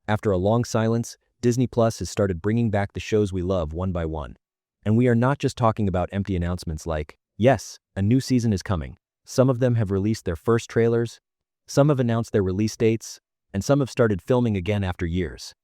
After a long silence, Disney Plus has started bringing back the shows we love one by one. And we are not just talking about empty announcements like, yes, a new season is coming. Some of them have released their first trailers, some have announced their release dates, and some have started filming again after years.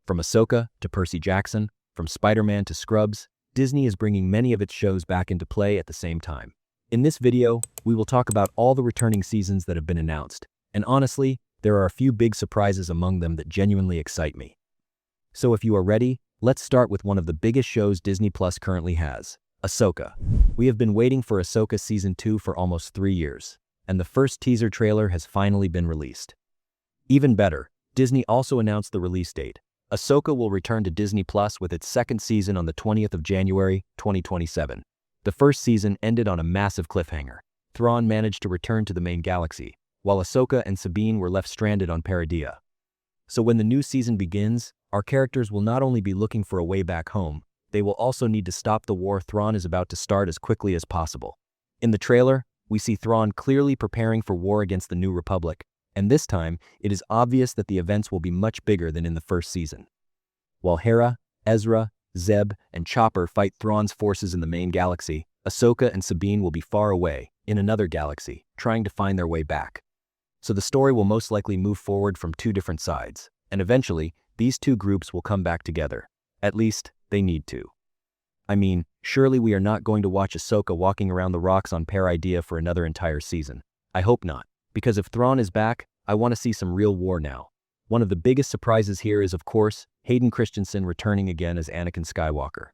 From Ahsoka to Percy Jackson, from Spider-Man to Scrubs, Disney is bringing many of its shows back into play at the same time. In this video, we will talk about all the returning seasons that have been announced, and honestly, there are a few big surprises among them that genuinely excite me. So if you are ready, let's start with one of the biggest shows Disney Plus currently has, Ahsoka. We have been waiting for Ahsoka Season 2 for almost 3 years, and the first teaser trailer has finally been released. Even better, Disney also announced the release date. Ahsoka will return to Disney Plus with its second season on the 20th of January, 2027. The first season ended on a massive cliffhanger. Thrawn managed to return to the main galaxy, while Ahsoka and Sabine were left stranded on Peridea. So when the new season begins, our characters will not only be looking for a way back home, they will also need to stop the war Thrawn is about to start as quickly as possible. In the trailer, we see Thrawn clearly preparing for war against the New Republic, and this time, it is obvious that the events will be much bigger than in the first season. While Hera, Ezra, Zeb, and Chopper fight Thrawn's forces in the main galaxy, Ahsoka and Sabine will be far away, in another galaxy, trying to find their way back. So the story will most likely move forward from two different sides, and eventually, these two groups will come back together. At least, they need to. I mean, surely we are not going to watch Ahsoka walking around the rocks on Peridea for another entire season. I hope not, because if Thrawn is back, I want to see some real war now. One of the biggest surprises here is, of course, Hayden Christensen returning again as Anakin Skywalker.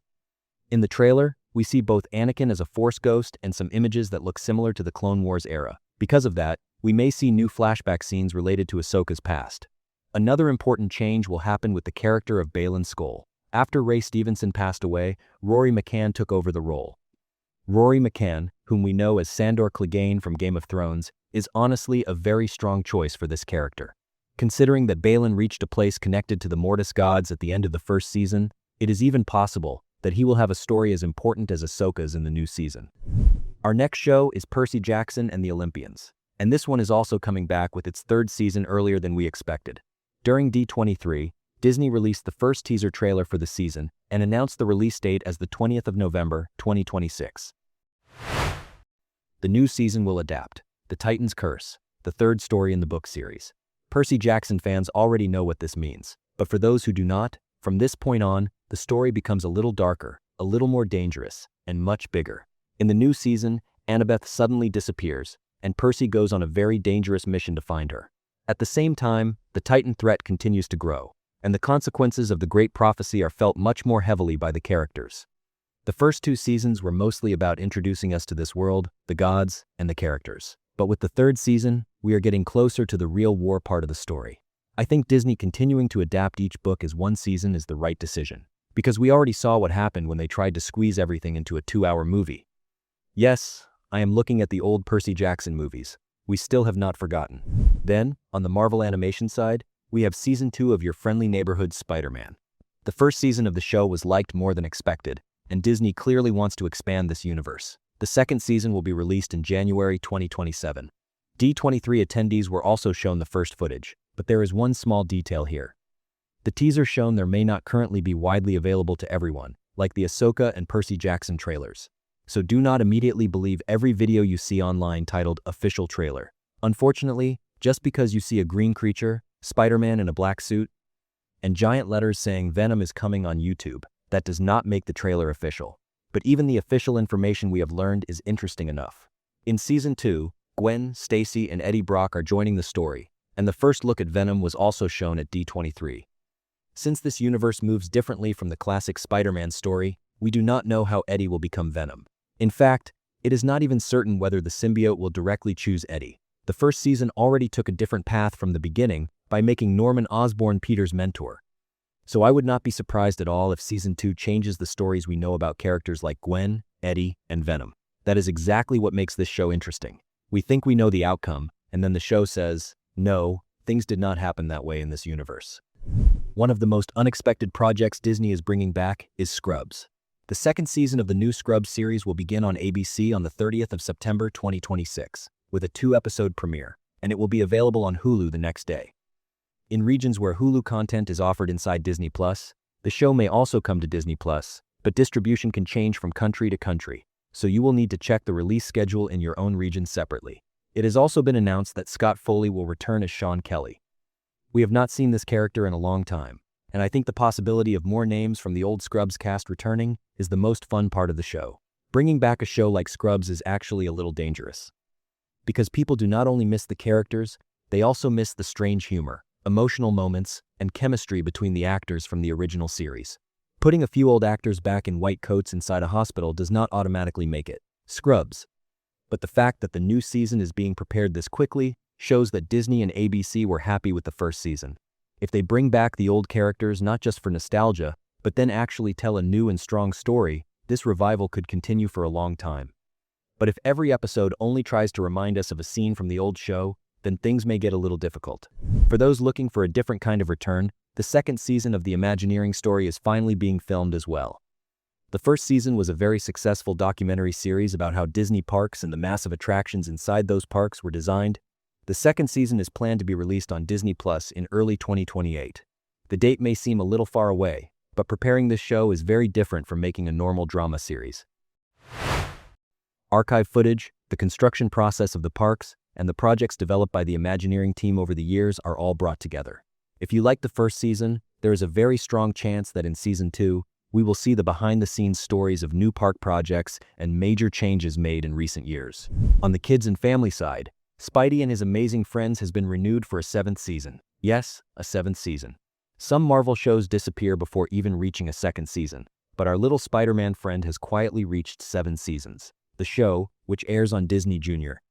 In the trailer, we see both Anakin as a Force ghost and some images that look similar to the Clone Wars era. Because of that, we may see new flashback scenes related to Ahsoka's past. Another important change will happen with the character of Baylan Skoll. After Ray Stevenson passed away, Rory McCann took over the role. Rory McCann, whom we know as Sandor Clegane from Game of Thrones, is honestly a very strong choice for this character. Considering that Baylan reached a place connected to the Mortis gods at the end of the first season, it is even possible that he will have a story as important as Ahsoka's in the new season. Our next show is Percy Jackson and the Olympians, and this one is also coming back with its third season earlier than we expected. During D23, Disney released the first teaser trailer for the season and announced the release date as the 20th of November, 2026. The new season will adapt The Titan's Curse, the third story in the book series. Percy Jackson fans already know what this means, but for those who do not, from this point on, the story becomes a little darker, a little more dangerous, and much bigger. In the new season, Annabeth suddenly disappears, and Percy goes on a very dangerous mission to find her. At the same time, the Titan threat continues to grow, and the consequences of the Great Prophecy are felt much more heavily by the characters. The first two seasons were mostly about introducing us to this world, the gods, and the characters. But with the third season, we are getting closer to the real war part of the story. I think Disney continuing to adapt each book as one season is the right decision, because we already saw what happened when they tried to squeeze everything into a 2-hour movie. Yes, I am looking at the old Percy Jackson movies. We still have not forgotten. Then, on the Marvel animation side, we have Season 2 of Your Friendly Neighborhood Spider-Man. The first season of the show was liked more than expected, and Disney clearly wants to expand this universe. The second season will be released in January 2027. D23 attendees were also shown the first footage, but there is one small detail here. The teaser shown there may not currently be widely available to everyone, like the Ahsoka and Percy Jackson trailers. So do not immediately believe every video you see online titled official trailer. Unfortunately, just because you see a green creature, Spider-Man in a black suit, and giant letters saying Venom is coming on YouTube, that does not make the trailer official. But even the official information we have learned is interesting enough. In Season 2, Gwen, Stacy, and Eddie Brock are joining the story, and the first look at Venom was also shown at D23. Since this universe moves differently from the classic Spider-Man story, we do not know how Eddie will become Venom. In fact, it is not even certain whether the symbiote will directly choose Eddie. The first season already took a different path from the beginning by making Norman Osborn Peter's mentor. So I would not be surprised at all if Season 2 changes the stories we know about characters like Gwen, Eddie, and Venom. That is exactly what makes this show interesting. We think we know the outcome, and then the show says, no, things did not happen that way in this universe. One of the most unexpected projects Disney is bringing back is Scrubs. The second season of the new Scrubs series will begin on ABC on the 30th of September 2026, with a 2-episode premiere, and it will be available on Hulu the next day. In regions where Hulu content is offered inside Disney Plus, the show may also come to Disney Plus, but distribution can change from country to country, so you will need to check the release schedule in your own region separately. It has also been announced that Scott Foley will return as Sean Kelly. We have not seen this character in a long time, and I think the possibility of more names from the old Scrubs cast returning is the most fun part of the show. Bringing back a show like Scrubs is actually a little dangerous, because people do not only miss the characters, they also miss the strange humor, emotional moments, and chemistry between the actors from the original series. Putting a few old actors back in white coats inside a hospital does not automatically make it Scrubs. But the fact that the new season is being prepared this quickly shows that Disney and ABC were happy with the first season. If they bring back the old characters not just for nostalgia, but then actually tell a new and strong story, this revival could continue for a long time. But if every episode only tries to remind us of a scene from the old show, then things may get a little difficult. For those looking for a different kind of return, the second season of the Imagineering story is finally being filmed as well. The first season was a very successful documentary series about how Disney parks and the massive attractions inside those parks were designed. The second season is planned to be released on Disney Plus in early 2028. The date may seem a little far away, but preparing this show is very different from making a normal drama series. Archive footage, the construction process of the parks, and the projects developed by the Imagineering team over the years are all brought together. If you liked the first season, there is a very strong chance that in Season 2, we will see the behind-the-scenes stories of new park projects and major changes made in recent years. On the kids and family side, Spidey and His Amazing Friends has been renewed for a 7th season. Yes, a 7th season. Some Marvel shows disappear before even reaching a 2nd season, but our little Spider-Man friend has quietly reached 7 seasons. The show, which airs on Disney Junior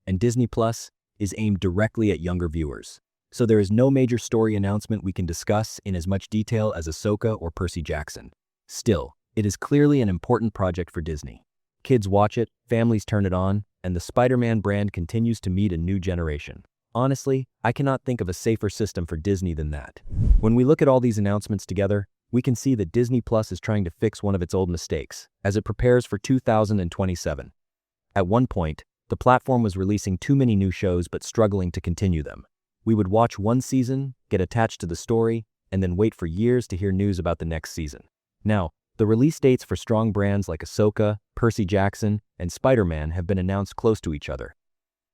and Disney Plus, is aimed directly at younger viewers. So there is no major story announcement we can discuss in as much detail as Ahsoka or Percy Jackson. Still, it is clearly an important project for Disney. Kids watch it, families turn it on, and the Spider-Man brand continues to meet a new generation. Honestly, I cannot think of a safer system for Disney than that. When we look at all these announcements together, we can see that Disney Plus is trying to fix one of its old mistakes as it prepares for 2027. At one point, the platform was releasing too many new shows but struggling to continue them. We would watch one season, get attached to the story, and then wait for years to hear news about the next season. Now, the release dates for strong brands like Ahsoka, Percy Jackson, and Spider-Man have been announced close to each other.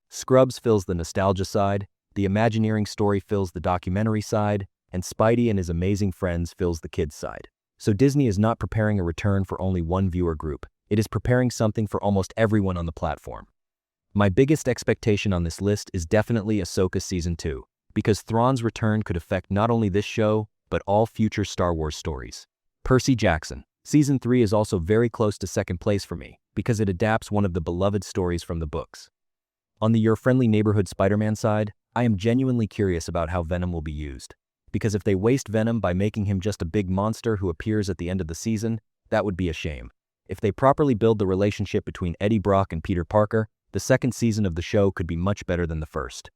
Scrubs fills the nostalgia side, the Imagineering story fills the documentary side, and Spidey and His Amazing Friends fills the kids side. So Disney is not preparing a return for only one viewer group. It is preparing something for almost everyone on the platform. My biggest expectation on this list is definitely Ahsoka Season 2, because Thrawn's return could affect not only this show, but all future Star Wars stories. Percy Jackson. Season 3 is also very close to second place for me, because it adapts one of the beloved stories from the books. On the Your Friendly Neighborhood Spider-Man side, I am genuinely curious about how Venom will be used. Because if they waste Venom by making him just a big monster who appears at the end of the season, that would be a shame. If they properly build the relationship between Eddie Brock and Peter Parker, the second season of the show could be much better than the first.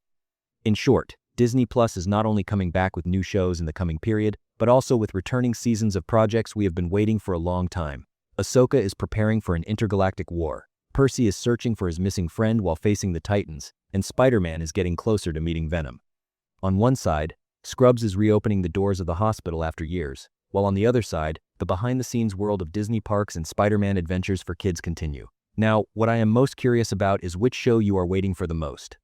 In short, Disney Plus is not only coming back with new shows in the coming period, but also with returning seasons of projects we have been waiting for a long time. Ahsoka is preparing for an intergalactic war. Percy is searching for his missing friend while facing the Titans, and Spider-Man is getting closer to meeting Venom. On one side, Scrubs is reopening the doors of the hospital after years, while on the other side, the behind-the-scenes world of Disney parks and Spider-Man adventures for kids continue. Now, what I am most curious about is which show you are waiting for the most.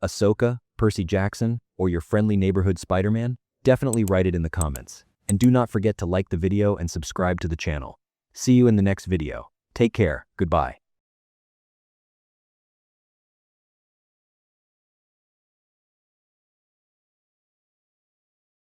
Ahsoka, Percy Jackson, or Your Friendly Neighborhood Spider-Man? Definitely write it in the comments. And do not forget to like the video and subscribe to the channel. See you in the next video. Take care. Goodbye.